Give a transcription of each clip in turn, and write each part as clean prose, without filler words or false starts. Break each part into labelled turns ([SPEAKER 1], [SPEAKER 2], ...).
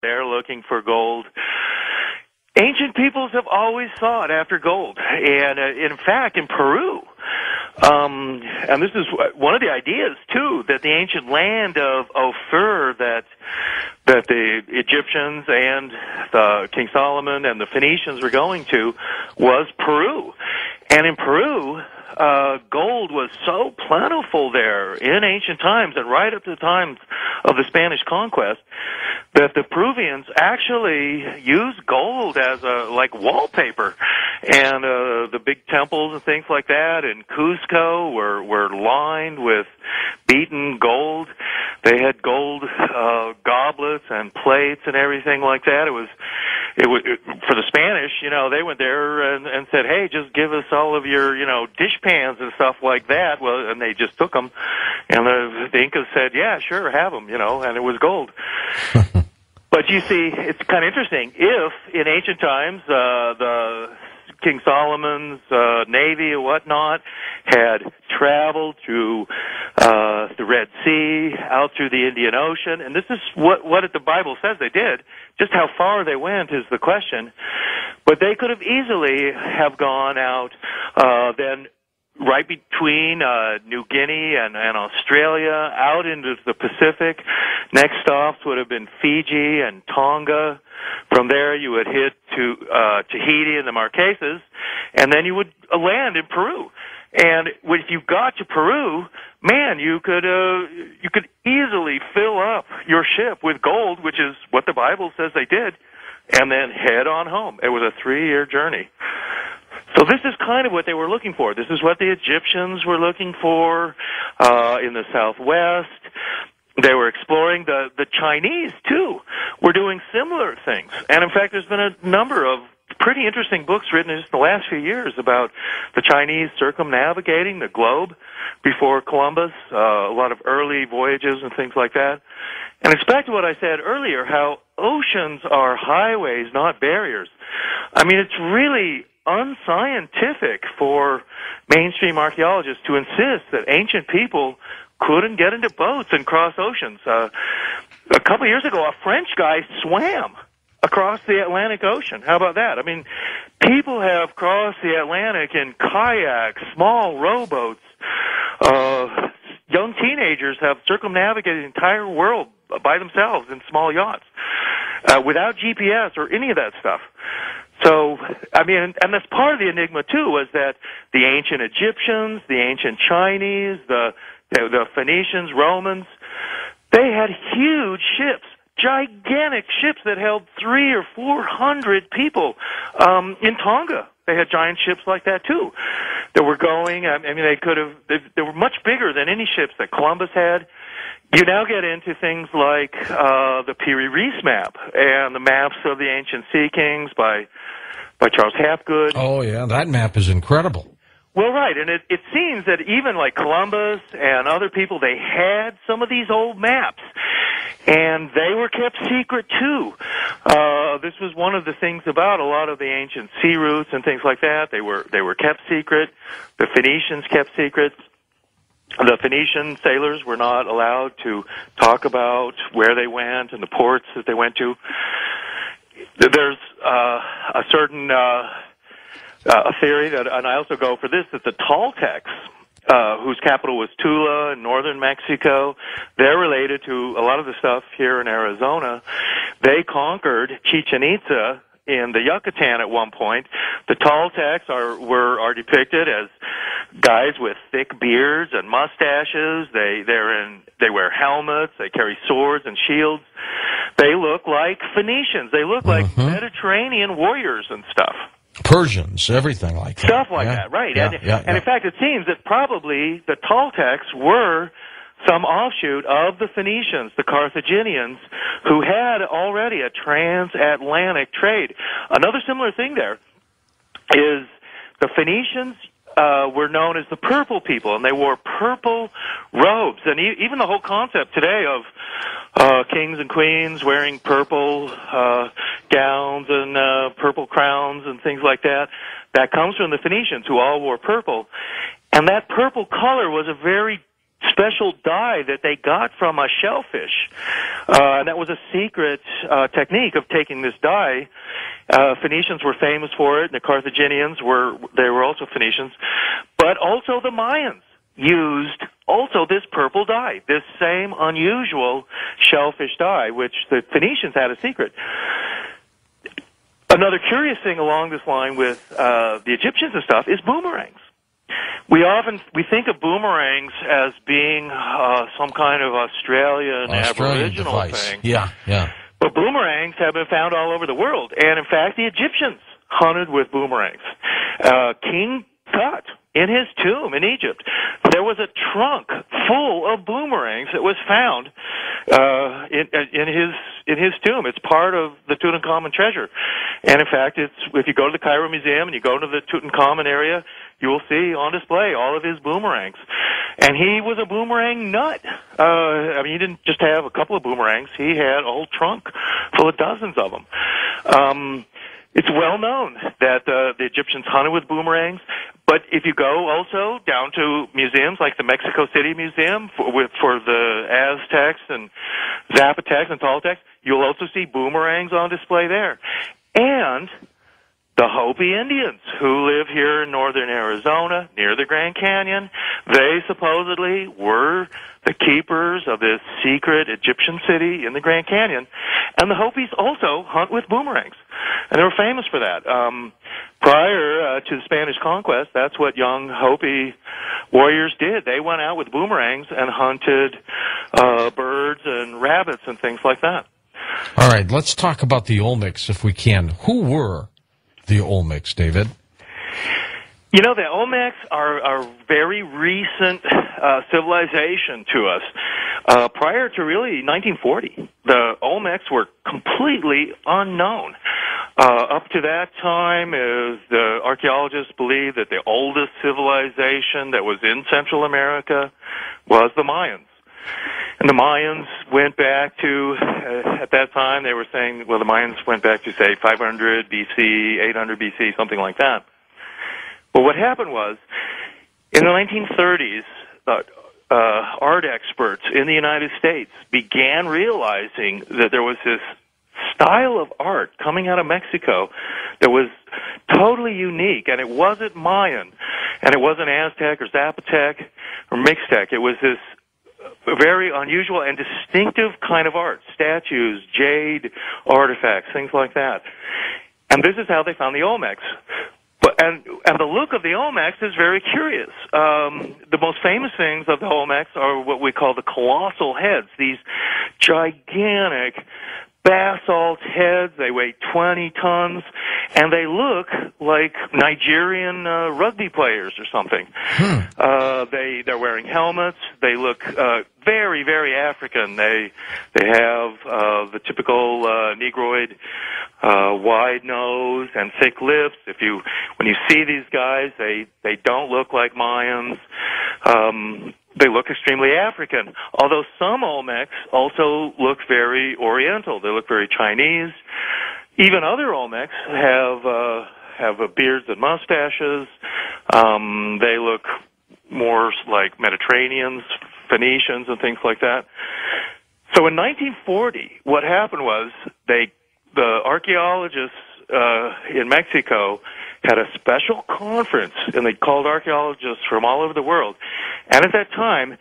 [SPEAKER 1] They're looking for gold. Ancient peoples have always sought after gold, and in fact, in Peru, and this is one of the ideas too, that the ancient land of Ophir that the Egyptians and the King Solomon and the Phoenicians were going to was Peru, and in Peru, gold was so plentiful there in ancient times and right up to the times of the Spanish conquest that the Peruvians actually used gold as like wallpaper, and the big temples and things like that in Cusco were lined with beaten gold. They had gold goblets and plates and everything like that. It was for the Spanish, they went there and said, "Hey, just give us all of your, dish pans and stuff like that." Well, and they just took them, and the Incas said, "Yeah, sure, have them," and it was gold. But you see, it's kind of interesting. If in ancient times the King Solomon's navy or whatnot had traveled through the Red Sea, out through the Indian Ocean, and this is what the Bible says they did. Just how far they went is the question. But they could have easily have gone out then right between New Guinea and Australia, out into the Pacific. Next stops would have been Fiji and Tonga. From there, you would hit to Tahiti and the Marquesas, and then you would land in Peru. And if you got to Peru, man, you could easily fill up your ship with gold, which is what the Bible says they did, and then head on home. It was a 3-year journey. So this is kind of what they were looking for. This is what the Egyptians were looking for in the Southwest. They were exploring. The Chinese, too, were doing similar things. And, in fact, there's been a number of pretty interesting books written in just the last few years about the Chinese circumnavigating the globe before Columbus, a lot of early voyages and things like that. And it's back to what I said earlier, how oceans are highways, not barriers. I mean, it's really unscientific for mainstream archaeologists to insist that ancient people couldn't get into boats and cross oceans. A couple of years ago, a French guy swam across the Atlantic Ocean. How about that? I mean, people have crossed the Atlantic in kayaks, small rowboats. Young teenagers have circumnavigated the entire world by themselves in small yachts without GPS or any of that stuff. So, I mean, and that's part of the enigma, too, was that the ancient Egyptians, the ancient Chinese, the Phoenicians, Romans, they had huge ships, gigantic ships that held 300 or 400 people. In Tonga, they had giant ships like that, too, that were going. I mean, they were much bigger than any ships that Columbus had. You now get into things like the Piri Reis map and the maps of the ancient sea kings by Charles Hapgood.
[SPEAKER 2] Oh, yeah, that map is incredible.
[SPEAKER 1] Well, right, and it seems that even like Columbus and other people, they had some of these old maps, and they were kept secret, too. This was one of the things about a lot of the ancient sea routes and things like that. They were kept secret. The Phoenicians kept secrets. The Phoenician sailors were not allowed to talk about where they went and the ports that they went to. There's a certain a theory that, and I also go for this, that the Toltecs, whose capital was Tula in northern Mexico, they're related to a lot of the stuff here in Arizona. They conquered Chichen Itza in the Yucatan at one point. The Toltecs are depicted as guys with thick beards and mustaches. They wear helmets. They carry swords and shields. They look like Phoenicians. They look like Mediterranean warriors and stuff.
[SPEAKER 2] Persians, everything like that.
[SPEAKER 1] Stuff like that, right. And in fact, it seems that probably the Toltecs were some offshoot of the Phoenicians, the Carthaginians, who had already a transatlantic trade. Another similar thing there is the Phoenicians were known as the purple people, and they wore purple robes. And even the whole concept today of kings and queens wearing purple gowns and purple crowns and things like that, that comes from the Phoenicians, who all wore purple. And that purple color was a very special dye that they got from a shellfish. And that was a secret technique of taking this dye. Phoenicians were famous for it, and the Carthaginians were also Phoenicians. But also the Mayans used also this purple dye, this same unusual shellfish dye, which the Phoenicians had a secret. Another curious thing along this line with the Egyptians and stuff is boomerangs. We think of boomerangs as being some kind of Australian Aboriginal
[SPEAKER 2] device.
[SPEAKER 1] thing.
[SPEAKER 2] Yeah, yeah.
[SPEAKER 1] But boomerangs have been found all over the world, and in fact, the Egyptians hunted with boomerangs. King Tut, in his tomb in Egypt, there was a trunk full of boomerangs that was found in his tomb. It's part of the Tutankhamun treasure, and in fact, if you go to the Cairo Museum and you go to the Tutankhamun area, you will see on display all of his boomerangs. And he was a boomerang nut. I mean, he didn't just have a couple of boomerangs. He had a whole trunk full of dozens of them. It's well known that the Egyptians hunted with boomerangs. But if you go also down to museums like the Mexico City Museum for the Aztecs and Zapotecs and Toltecs, you'll also see boomerangs on display there. And the Hopi Indians, who live here in northern Arizona, near the Grand Canyon, they supposedly were the keepers of this secret Egyptian city in the Grand Canyon. And the Hopis also hunt with boomerangs. And they were famous for that. Prior to the Spanish conquest, that's what young Hopi warriors did. They went out with boomerangs and hunted birds and rabbits and things like that.
[SPEAKER 2] All right, let's talk about the Olmecs if we can. Who were the Olmecs, David?
[SPEAKER 1] You know, the Olmecs are a very recent civilization to us. Prior to really 1940, the Olmecs were completely unknown. Up to that time, the archaeologists believed that the oldest civilization that was in Central America was the Mayans. And the Mayans went back to, at that time, they were saying, well, the Mayans went back to, say, 500 BC, 800 BC, something like that. Well, what happened was, in the 1930s, art experts in the United States began realizing that there was this style of art coming out of Mexico that was totally unique, and it wasn't Mayan, and it wasn't Aztec or Zapotec or Mixtec. It was this very unusual and distinctive kind of art, statues, jade artifacts, things like that. And this is how they found the Olmecs. And the look of the Olmecs is very curious. The most famous things of the Olmecs are what we call the colossal heads, these gigantic basalt heads. They weigh 20 tons, and they look like Nigerian rugby players or something. They're wearing helmets. They look very, very African. They have the typical Negroid wide nose and thick lips. When you see these guys, they don't look like Mayans. They look extremely African, although some Olmecs also look very Oriental. They look very Chinese. Even other Olmecs have beards and mustaches. They look more like Mediterraneans, Phoenicians, and things like that. So in 1940, what happened was the archaeologists in Mexico had a special conference, and they called archaeologists from all over the world. And at that time,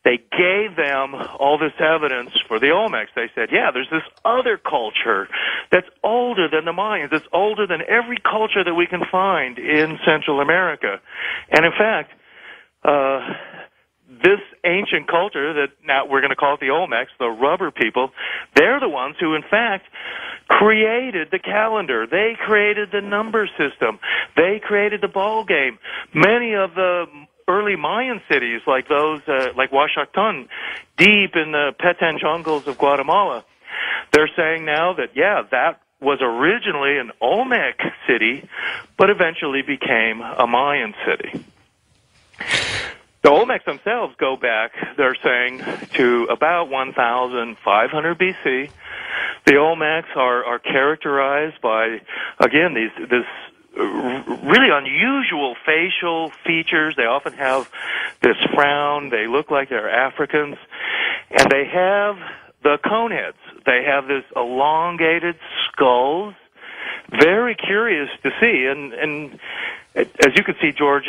[SPEAKER 1] they gave them all this evidence for the Olmecs. They said, yeah, there's this other culture that's older than the Mayans. It's older than every culture that we can find in Central America. And in fact, this ancient culture that now we're going to call it the Olmecs, the rubber people, they're the ones who, in fact, created the calendar. They created the number system. They created the ball game. Many of the early Mayan cities, like those, like Huacatán, deep in the Petén jungles of Guatemala, they're saying now that, yeah, that was originally an Olmec city, but eventually became a Mayan city. The Olmecs themselves go back, they're saying, to about 1,500 BC. The Olmecs are characterized by, again, this really unusual facial features. They often have this frown. They look like they're Africans. And they have the cone heads. They have this elongated skulls. Very curious to see. And as you can see, George,